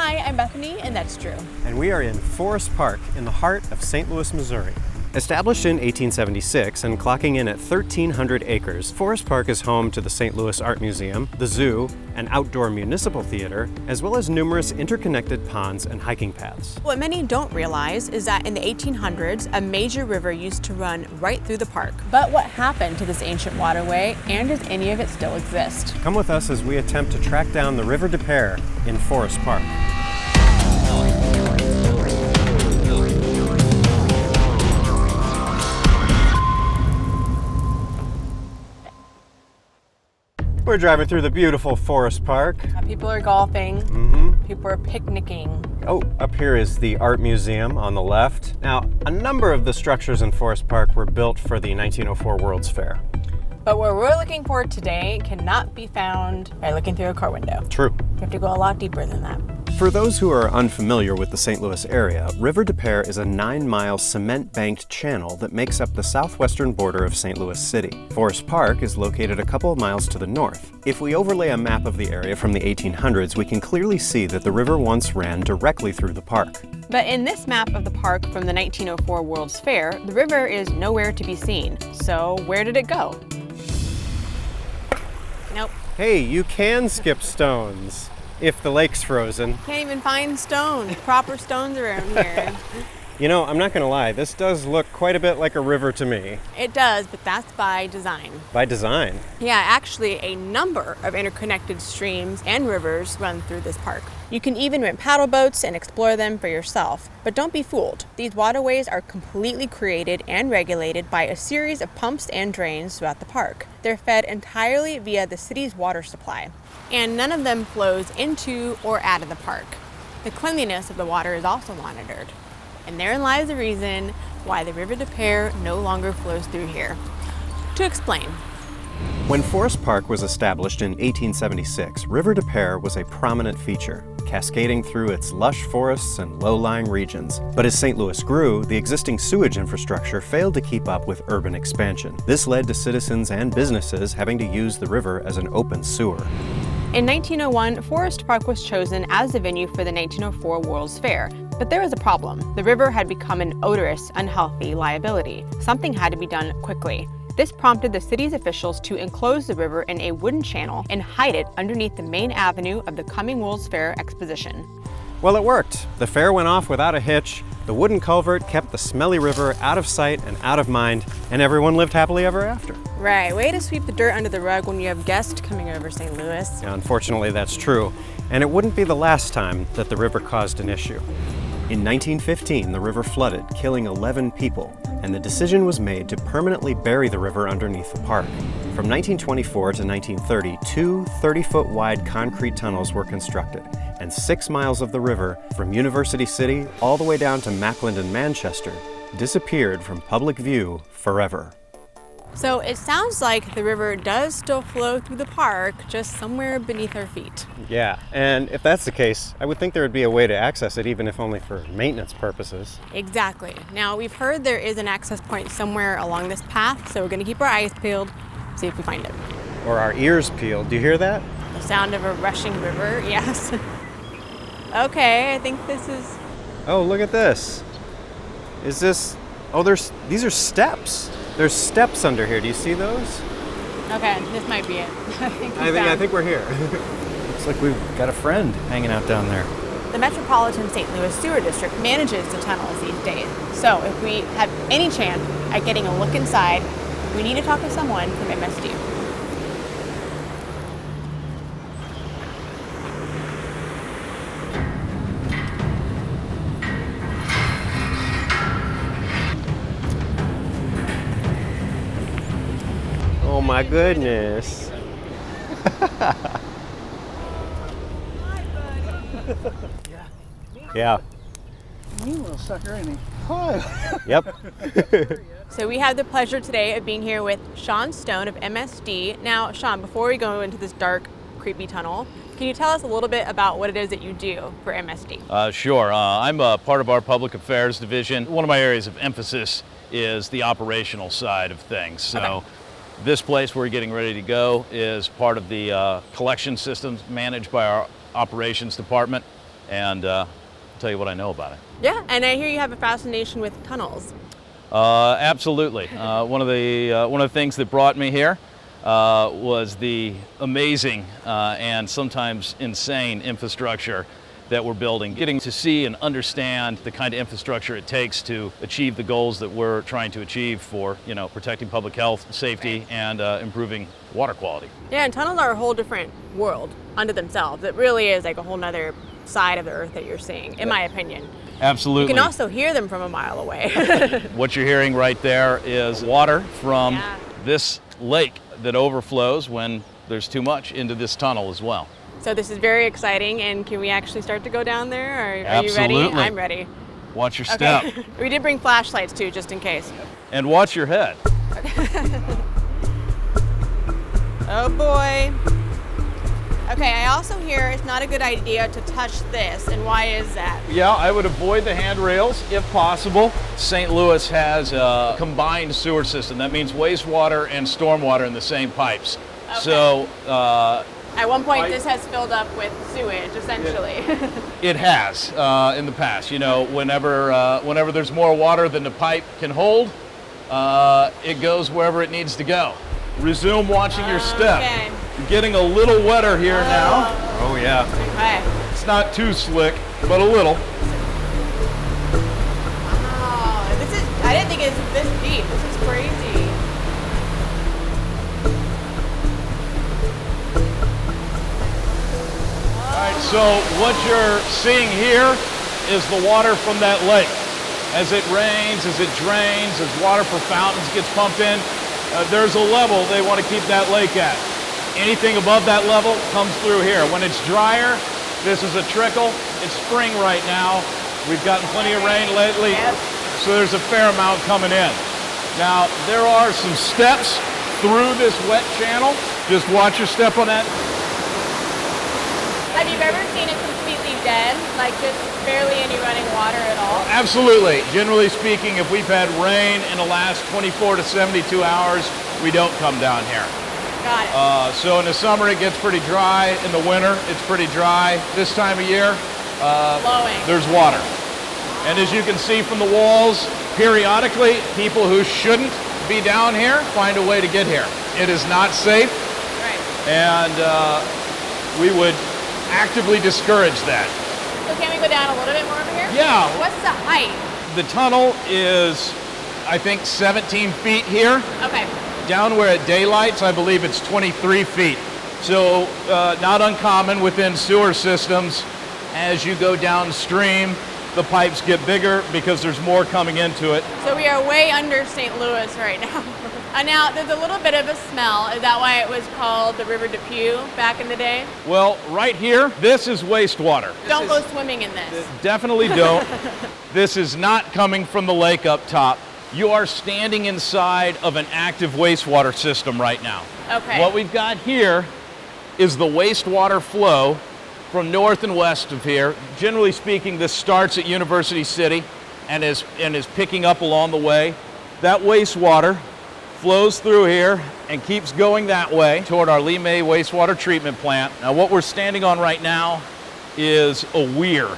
Hi, I'm Bethany, and that's Drew. And we are in Forest Park in the heart of St. Louis, Missouri. Established in 1876 and clocking in at 1,300 acres, Forest Park is home to the St. Louis Art Museum, the zoo, an outdoor municipal theater, as well as numerous interconnected ponds and hiking paths. What many don't realize is that in the 1800s, a major river used to run right through the park. But what happened to this ancient waterway, and does any of it still exist? Come with us as we attempt to track down the River des Peres in Forest Park. We're driving through the beautiful Forest Park. People are golfing, people are picnicking. Oh, up here is the Art Museum on the left. Now, a number of the structures in Forest Park were built for the 1904 World's Fair. But what we're looking for today cannot be found by looking through a car window. True. You have to go a lot deeper than that. For those who are unfamiliar with the St. Louis area, River des Peres is a 9-mile cement-banked channel that makes up the southwestern border of St. Louis City. Forest Park is located a couple of miles to the north. If we overlay a map of the area from the 1800s, we can clearly see that the river once ran directly through the park. But in this map of the park from the 1904 World's Fair, the river is nowhere to be seen. So where did it go? Nope. Hey, you can skip stones if the lake's frozen. Can't even find stones, proper stones around here. You know, I'm not gonna lie, this does look quite a bit like a river to me. It does, but that's by design. By design? Yeah, actually a number of interconnected streams and rivers run through this park. You can even rent paddle boats and explore them for yourself. But don't be fooled. These waterways are completely created and regulated by a series of pumps and drains throughout the park. They're fed entirely via the city's water supply, and none of them flows into or out of the park. The cleanliness of the water is also monitored. And therein lies the reason why the River des Peres no longer flows through here. To explain. When Forest Park was established in 1876, River des Peres was a prominent feature, cascading through its lush forests and low-lying regions. But as St. Louis grew, the existing sewage infrastructure failed to keep up with urban expansion. This led to citizens and businesses having to use the river as an open sewer. In 1901, Forest Park was chosen as the venue for the 1904 World's Fair. But there was a problem. The river had become an odorous, unhealthy liability. Something had to be done quickly. This prompted the city's officials to enclose the river in a wooden channel and hide it underneath the main avenue of the coming World's Fair exposition. Well, it worked. The fair went off without a hitch. The wooden culvert kept the smelly river out of sight and out of mind, and everyone lived happily ever after. Right, way to sweep the dirt under the rug when you have guests coming over St. Louis. Yeah, unfortunately, that's true. And it wouldn't be the last time that the river caused an issue. In 1915, the river flooded, killing 11 people, and the decision was made to permanently bury the river underneath the park. From 1924 to 1930, two 30-foot wide concrete tunnels were constructed, and 6 miles of the river, from University City all the way down to Mackland and Manchester, disappeared from public view forever. So it sounds like the river does still flow through the park, just somewhere beneath our feet. Yeah, and if that's the case, I would think there would be a way to access it, even if only for maintenance purposes. Exactly. Now, we've heard there is an access point somewhere along this path, so we're going to keep our eyes peeled, see if we find it. Or our ears peeled. Do you hear that? The sound of a rushing river, yes. Okay, I think this is... Oh, look at this. Is this... Oh, these are steps. There's steps under here. Do you see those? Okay, this might be it. I think we're here. Looks like we've got a friend hanging out down there. The Metropolitan St. Louis Sewer District manages the tunnels these days. So if we have any chance at getting a look inside, we need to talk to someone from MSD. Oh my goodness. Yeah. You little sucker, ain't he? Hi. Yep. So we have the pleasure today of being here with Sean Stone of MSD. Now, Sean, before we go into this dark, creepy tunnel, can you tell us a little bit about what it is that you do for MSD? Sure. I'm a part of our public affairs division. One of my areas of emphasis is the operational side of things. So this place we're getting ready to go is part of the collection systems managed by our operations department. and I'll tell you what I know about it. Yeah, and I hear you have a fascination with tunnels. Absolutely. One of the things that brought me here was the amazing and sometimes insane infrastructure that we're building. Getting to see and understand the kind of infrastructure it takes to achieve the goals that we're trying to achieve for, protecting public health, safety, and improving water quality. Yeah, and tunnels are a whole different world unto themselves. It really is like a whole nother side of the earth that you're seeing, in my opinion. Absolutely. You can also hear them from a mile away. What you're hearing right there is water from this lake that overflows when there's too much into this tunnel as well. So this is very exciting, and can we actually start to go down there? Are you ready? Absolutely. I'm ready. Watch your step. Okay. We did bring flashlights too, just in case. And watch your head. Oh boy. Okay, I also hear it's not a good idea to touch this, and why is that? Yeah, I would avoid the handrails if possible. St. Louis has a combined sewer system. That means wastewater and stormwater in the same pipes. Okay. So at one point, this has filled up with sewage, essentially. it has in the past. Whenever there's more water than the pipe can hold, it goes wherever it needs to go. Resume watching your step. Okay. You're getting a little wetter here now. Oh yeah. Okay. It's not too slick, but a little. Wow, I didn't think it was this deep. This is crazy. All right, so what you're seeing here is the water from that lake. As it rains, as it drains, as water for fountains gets pumped in, there's a level they want to keep that lake at. Anything above that level comes through here. When it's drier, this is a trickle. It's spring right now. We've gotten plenty of rain lately, so there's a fair amount coming in. Now, there are some steps through this wet channel. Just watch your step on that. Have you ever seen it completely dead, like just barely any running water at all? Absolutely. Generally speaking, if we've had rain in the last 24 to 72 hours, we don't come down here. Got it. So in the summer it gets pretty dry. In the winter it's pretty dry. This time of year, Flowing. there's water. And as you can see from the walls, periodically people who shouldn't be down here find a way to get here. It is not safe, Right. and we would actively discourage that. So can we go down a little bit more over here? Yeah. What's the height? The tunnel is, I think, 17 feet here. Okay. Down where it daylights, I believe it's 23 feet. So not uncommon within sewer systems. As you go downstream, the pipes get bigger because there's more coming into it. So we are way under St. Louis right now. Now, there's a little bit of a smell. Is that why it was called the River Depew back in the day? Well, right here, this is wastewater. Don't go swimming in this. Definitely don't. This is not coming from the lake up top. You are standing inside of an active wastewater system right now. Okay. What we've got here is the wastewater flow from north and west of here. Generally speaking, this starts at University City and is picking up along the way. That wastewater flows through here and keeps going that way toward our Lee May wastewater treatment plant. Now what we're standing on right now is a weir.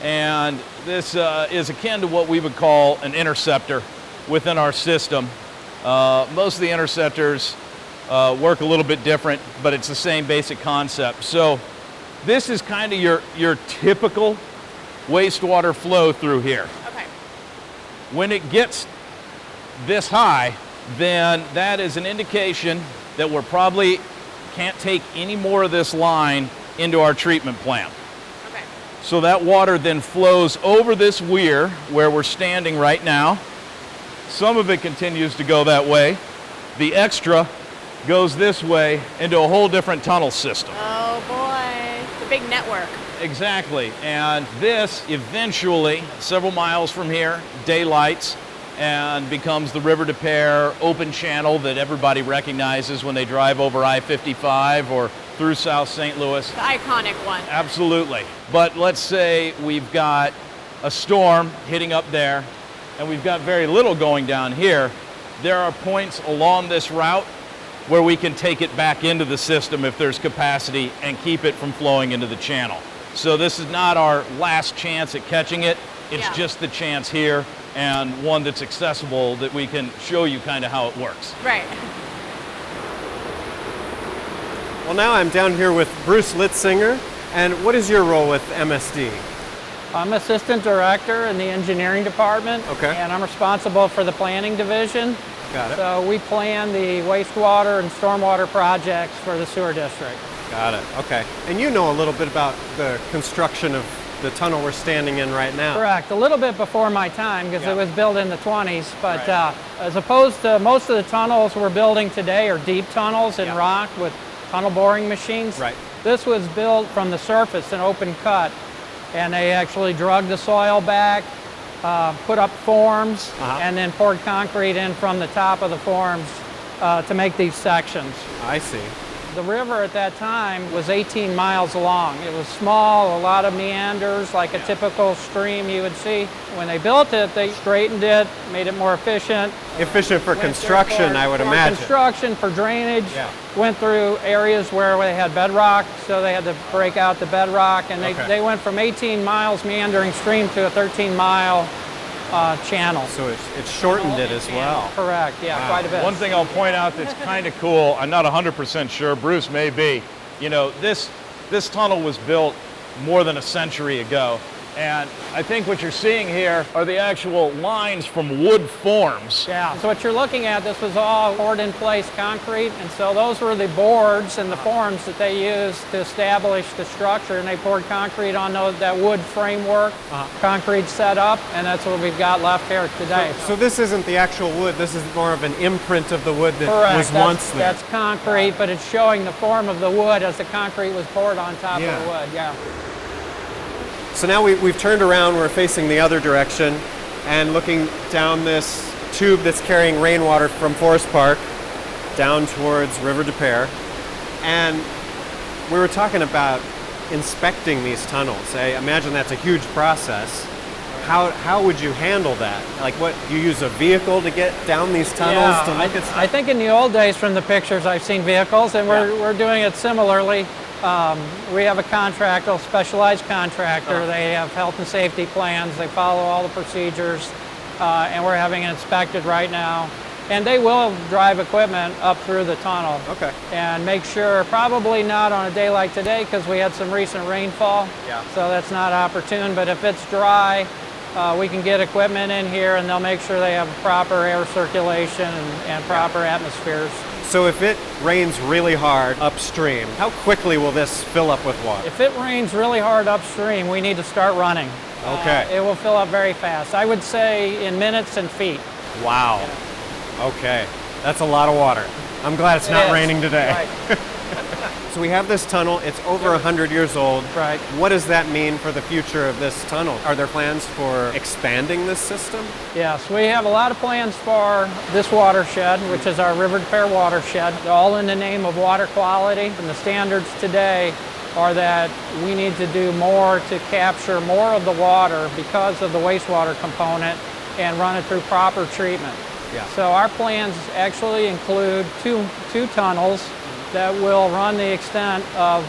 And this is akin to what we would call an interceptor within our system. Most of the interceptors work a little bit different, but it's the same basic concept. So this is kind of your typical wastewater flow through here. Okay. When it gets this high, then that is an indication that we're probably can't take any more of this line into our treatment plant. Okay. So that water then flows over this weir where we're standing right now. Some of it continues to go that way. The extra goes this way into a whole different tunnel system. Oh boy, the big network. Exactly, and this eventually, several miles from here, daylights and becomes the River des Peres open channel that everybody recognizes when they drive over I-55 or through South St. Louis. The iconic one. Absolutely. But let's say we've got a storm hitting up there and we've got very little going down here. There are points along this route where we can take it back into the system if there's capacity and keep it from flowing into the channel. So this is not our last chance at catching it. It's Yeah. just the chance here, and one that's accessible that we can show you kind of how it works. Right. Well, now I'm down here with Bruce Litsinger. And what is your role with MSD? I'm assistant director in the engineering department. Okay. And I'm responsible for the planning division. Got it. So we plan the wastewater and stormwater projects for the sewer district. Got it. Okay. And you know a little bit about the construction of the tunnel we're standing in right now. Correct. A little bit before my time because Yeah. it was built in the 20s. But Right. as opposed to most of the tunnels we're building today are deep tunnels in Yeah. rock with tunnel boring machines. Right. This was built from the surface, an open cut. And they actually drug the soil back, put up forms, and then poured concrete in from the top of the forms to make these sections. I see. The river at that time was 18 miles long. It was small, a lot of meanders, like a typical stream you would see. When they built it, they straightened it, made it more efficient. Efficient for Went through construction, I would for imagine. construction, for drainage. Yeah. Went through areas where they had bedrock, so they had to break out the bedrock. And Okay. they went from 18 miles meandering stream to a 13-mile channel. So it shortened it as well. Correct, yeah, Wow. quite a bit. One thing I'll point out that's kind of cool, I'm not 100% sure, Bruce may be, you know, this tunnel was built more than a century ago. And I think what you're seeing here are the actual lines from wood forms. Yeah, so what you're looking at, this was all poured in place concrete, and so those were the boards and the forms that they used to establish the structure, and they poured concrete on that wood framework, concrete set up, and that's what we've got left here today. So this isn't the actual wood, this is more of an imprint of the wood that Correct. was once there. That's concrete, but it's showing the form of the wood as the concrete was poured on top Yeah. of the wood, yeah. So now we've turned around, we're facing the other direction and looking down this tube that's carrying rainwater from Forest Park down towards River Des Peres. And we were talking about inspecting these tunnels. I imagine that's a huge process. How would you handle that? Like what, you use a vehicle to get down these tunnels to look at stuff? I think in the old days from the pictures I've seen vehicles, and we're doing it similarly. We have a contractor, a specialized contractor. They have health and safety plans. They follow all the procedures, and we're having it inspected right now. And they will drive equipment up through the tunnel. Okay. And make sure, probably not on a day like today because we had some recent rainfall. Yeah. So that's not opportune, but if it's dry, we can get equipment in here and they'll make sure they have proper air circulation and proper atmospheres. So if it rains really hard upstream, how quickly will this fill up with water? If it rains really hard upstream, we need to start running. Okay. It will fill up very fast. I would say in minutes and feet. Wow. Okay. That's a lot of water. I'm glad it's not It is. raining today. Right. So we have this tunnel. It's over 100 years old. Right. What does that mean for the future of this tunnel? Are there plans for expanding this system? Yes, we have a lot of plans for this watershed, which is our River Des Peres watershed, all in the name of water quality. And the standards today are that we need to do more to capture more of the water because of the wastewater component and run it through proper treatment. Yeah. So our plans actually include two tunnels that will run the extent of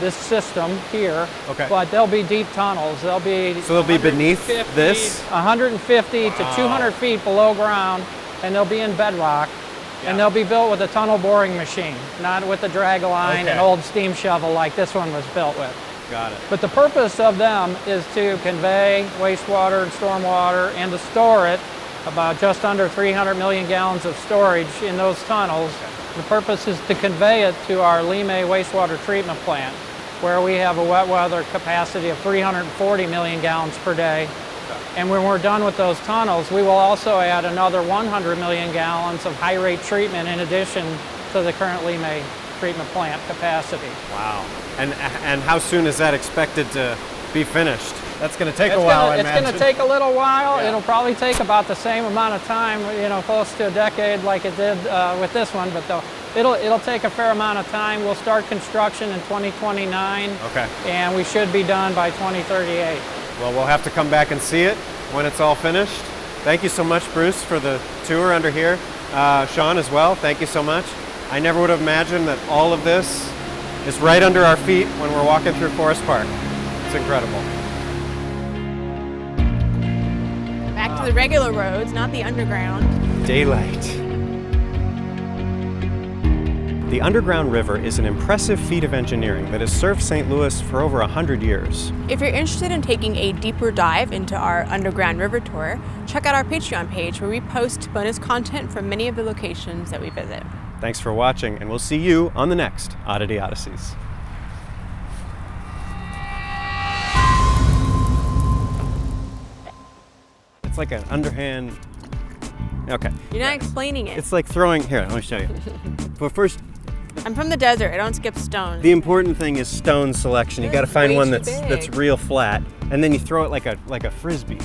this system here. Okay. But they'll be deep tunnels. They'll be So they'll be beneath 150 this? 150 to 200 feet below ground, and they'll be in bedrock. And they'll be built with a tunnel boring machine, not with a drag line Okay. and old steam shovel like this one was built with. Got it. But the purpose of them is to convey wastewater and stormwater and to store it, about just under 300 million gallons of storage in those tunnels. The purpose is to convey it to our Lime wastewater treatment plant, where we have a wet weather capacity of 340 million gallons per day. And when we're done with those tunnels, we will also add another 100 million gallons of high rate treatment in addition to the current Lime treatment plant capacity. Wow. And how soon is that expected to be finished? That's going to take a while, I It's imagine. going to take a little while. Yeah. It'll probably take about the same amount of time, close to a decade like it did with this one, but it'll take a fair amount of time. We'll start construction in 2029. Okay. And we should be done by 2038. Well, we'll have to come back and see it when it's all finished. Thank you so much, Bruce, for the tour under here. Sean as well, thank you so much. I never would have imagined that all of this is right under our feet when we're walking through Forest Park. It's incredible. Back to the regular roads, not the underground. Daylight. The underground river is an impressive feat of engineering that has served St. Louis for over 100 years. If you're interested in taking a deeper dive into our underground river tour, check out our Patreon page where we post bonus content from many of the locations that we visit. Thanks for watching, and we'll see you on the next Oddity Odysseys. It's like an underhand. Okay. You're not explaining it. It's like throwing. Here, let me show you. But first, I'm from the desert. I don't skip stones. the important thing is stone selection. You got to find way one too that's big. real flat, and then you throw it like a frisbee.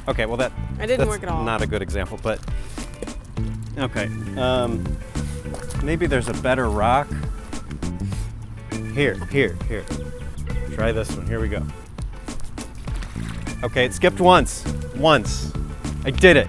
Okay, well that didn't work at all. Not a good example, but okay. Maybe there's a better rock. Here. Try this one. Here we go. Okay, it skipped once. I did it.